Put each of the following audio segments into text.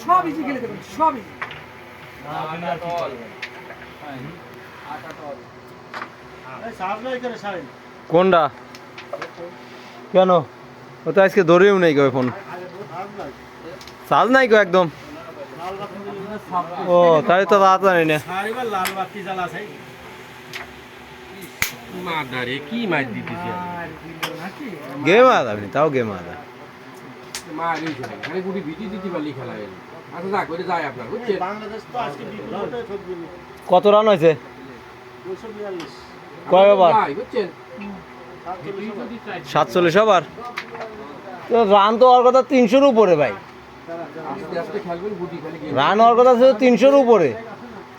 সব ইজি খেলে দেবেন, সব ইজি। কোনটা কেন ও তো আজকে ধরেও নেই গো ফোন, চার্জ নাই গো একদম। ও তাই তো তাড়াতাড়ি না কি মাছ দিতেছি গেম আদা আপনি, তাও গেম আদা গুটি ভিটি দিতে পারলি খেলা গেল। আচ্ছা যা করে যায় আপনার বুঝছেন। কত রান হয়েছে কয় ওভার? বুঝছেন 47 ওভার। তো রান তো ওর কথা 300-র উপরে ভাই, আস্তে আস্তে খেলবেন গুটি খালি রান ওর কথা ছিল 300-র উপরে।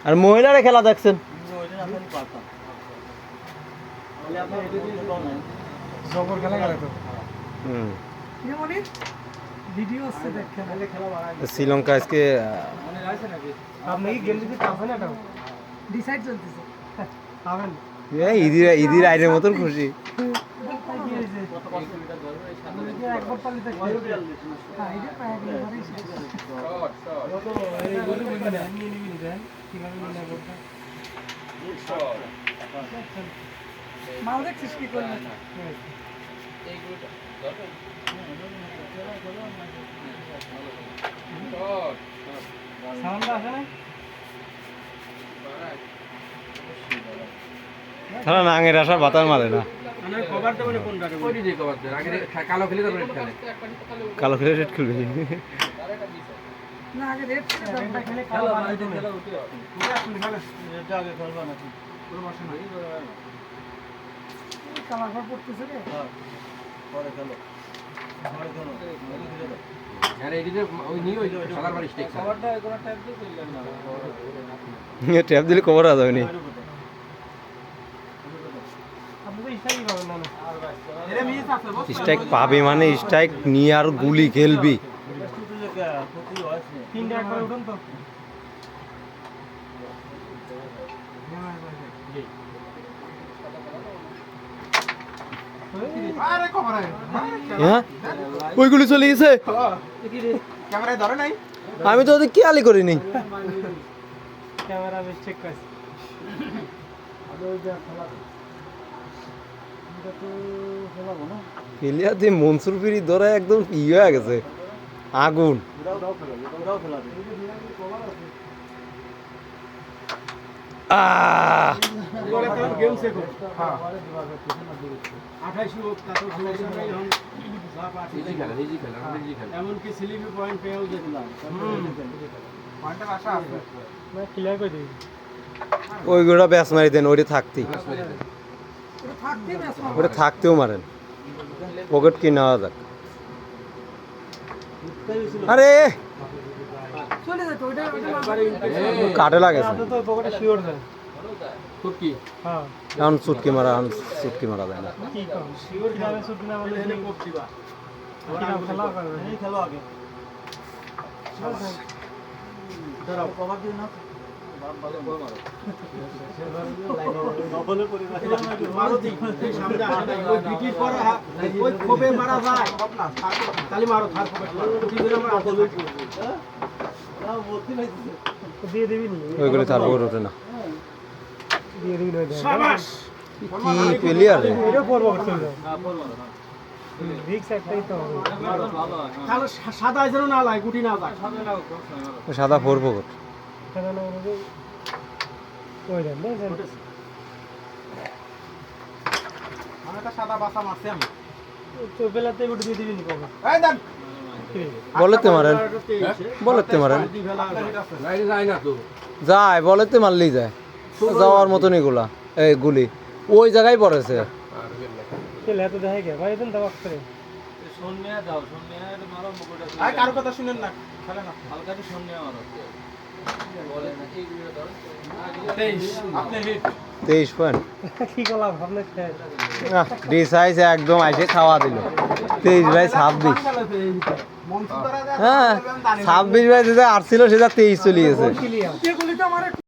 আর মহিলারা খেলা দেখছেন, ভিডিও আছে দেখেন। শ্রীলঙ্কা আজকে আপনি কি গেম দিতে পারবেন না? ডিসাইড চলতেছে পাবেন। ঈদের আইনের মতন খুশি। একবার পারলে তো হ্যাঁ এটা পায় গেলে ভারী শেষ। মাল দেখছিস কি করলে? সাউন্ড আসে না? তারা নাঙের আসা বাতার মারে না, কালো খেলে তারপরে খেলে কালো খেলে রেড খেলবে। না আগে রেড ছিল তারপরে খেলে কালো বানাই দেবে। কালার পড়তেছে রে। পরে খেলো। আরে এদিকে ওই নিয়ে ওই সাদার বাড়ি স্টেক কভারটা কোনো ট্যাপ দিয়ে দিলেন না। ট্যাপ দিলে কভার আ যাবে নি। আপনি তো স্ট্রাইকই পাবেন না। এরে মিস আছে বস। স্ট্রাইক পাবে মানে স্ট্রাইক নিয়ে আর গুলি খেলবি। তিনটা একবার উঠুন তো। আরে কভার আয়। হ্যাঁ ওইগুলি চলে গেছে, ক্যামেরায় ধরে নাই? আমি তো ওদের খেয়ালই করিনি। ক্যামেরা বেশ চেক করছে। প্লেয়ার দিয়ে মনসুর ফিরি ধরে একদম হয়ে গেছে আগুন। এমনকি স্লিপি পয়েন্ট পেয়েও যেতাম পয়েন্টের আশা আছে ক্লিয়ার করে দিই। ওইগুলো ব্যাস মারি দেন, ওইটা থাকতেই, ওটা থাকতেই ম্যাচ মারবো। ওটা থাকতেও মারেন, পকেট কি নেওয়া যাক। আরে চলে যেত ওটা কাটে লাগেছে তো পকেটে শিওর যায়। খুকি হ্যাঁ এখন চুটকি মারা, এখন চুটকি মারা যায় না। কি কম শিওর যাবে শুধু না বলে এনে কোপ দিবা। কি নাম খেলা করবে? এই খেলো আগে। দাঁড়াও কভার দিও না। ভালো বল মারো। ডবলে পরিবার মারো দি সামনে আসা নাই ওই বিটির পর ওই খোপে মারা যায় খালি মারো থার খোপে কি করে আমরা আসলে হ্যাঁ না বলতে নাইছে দিয়ে দিবি নি ওইগুলো তারপর ওঠে না। দিয়ে দিবি না শাবাশ কি প্লেয়ার রে, এটা পড়বো চল যাও হ্যাঁ পড়বো রিক্স একটাই তো তাহলে সাদা যেন না লাগে গুটি না যায় সাদা ফোর পকেট। সাদা না হলে ওই দেন না আমি তো সাদা বাসা মারছি আমি তো বেলাতে গুটি দিয়ে দিবি নি কবে এই দেন বলেতে মারেন, বলেতে মারেন, যায় না তো যায় বলেতে মারলেই যায়, যাওয়ার মতন এগুলা এই গুলি ওই জায়গায় পড়েছে। খেলে এত দেখা গে ভাই দেন দাও করে শুননিয়া দাও শুননিয়া এটা মারো মুকুটটা আই কার কথা শুনেন না খেলে না হালকা একটু শুননিয়া মারো বলে না এই ভিডিও দাও 23 আপনি হিট 23 পয়েন্ট কি কলা ভাবলে ডি সাইজ একদম আইসে খাওয়া দিল। 23 বাই 26, হ্যাঁ 26 বাই যেটা 8 ছিল সেটা 23 চলে গেছে।